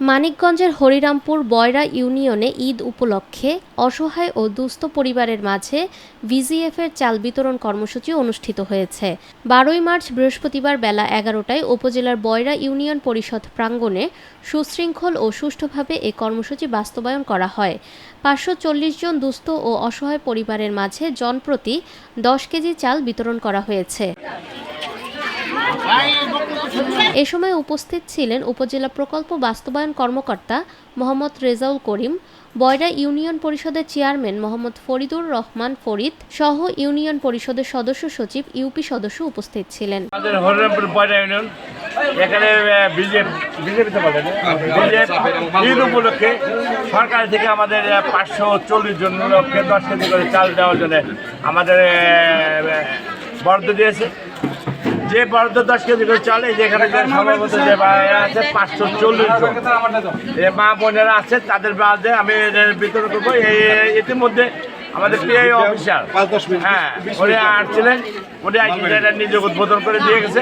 মানিকগঞ্জের হরিরামপুর বয়রা ইউনিয়নে ঈদ উপলক্ষে অসহায় ও দুস্থ পরিবারের মাঝে ভিজিএফের চাল বিতরণ কর্মসূচি অনুষ্ঠিত হয়েছে। 12 মার্চ বৃহস্পতিবার বেলা 11টায় উপজেলার বয়রা ইউনিয়ন পরিষদ প্রাঙ্গণে সুশৃঙ্খল ও সুষ্ঠুভাবে এ কর্মসূচি বাস্তবায়ন করা হয়। 540 জন দুস্থ ও অসহায় পরিবারের মাঝে জনপ্রতি 10 কেজি চাল বিতরণ করা হয়েছে। এ সময় উপস্থিত ছিলেন উপজেলা প্রকল্প বাস্তবায়ন কর্মকর্তা মোহাম্মদ রেজাউল করিম, বয়রা ইউনিয়ন পরিষদের চেয়ারম্যান মোহাম্মদ ফরিদুর রহমান ফরিদ সহ ইউনিয়ন পরিষদের সদস্য সচিব, ইউপি সদস্য উপস্থিত ছিলেন। আমাদের হরিরামপুর বয়রা ইউনিয়ন এখানে ঈদ উপলক্ষে সরকার থেকে আমাদের 540 জন লোককে 10 কেজি করে চাল দেওয়ার জন্য আমাদের বরাদ্দ দিয়েছে। যে বরাদ্দ 10 কেজি করে চাল যেখানে সর্বমত যে আছে 540 জন মা বোনেরা আছে, তাদের বাদে আমি বিতরণ করবো। ইতিমধ্যে আমাদের পিআই অফিসার উনি আসছিলেন, উনি নিজে উদ্বোধন করে দিয়ে গেছে।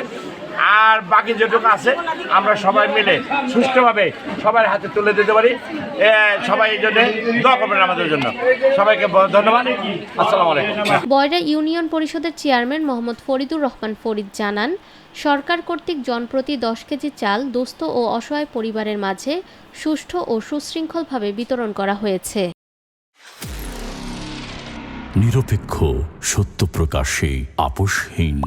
আর বাকি যেটুকু আছে আমরা সবাই মিলে সুষ্ঠুভাবে সবার হাতে তুলে দিতে পারি। সবাই এই জন্য দোয়া করবেন আমাদের জন্য। সবাইকে ধন্যবাদ। আসসালামু আলাইকুম। বয়রা ইউনিয়ন পরিষদের চেয়ারম্যান মোহাম্মদ ফরিদুর রহমান ফরিদ জানান, সরকার কর্তৃক জনপ্রতি 10 কেজি চাল দুস্থ ও অসহায় পরিবারের মাঝে সুষ্ঠু ও সুশৃঙ্খলভাবে বিতরণ করা হয়েছে। নিরপেক্ষ, সত্য প্রকাশে আপোষহীন।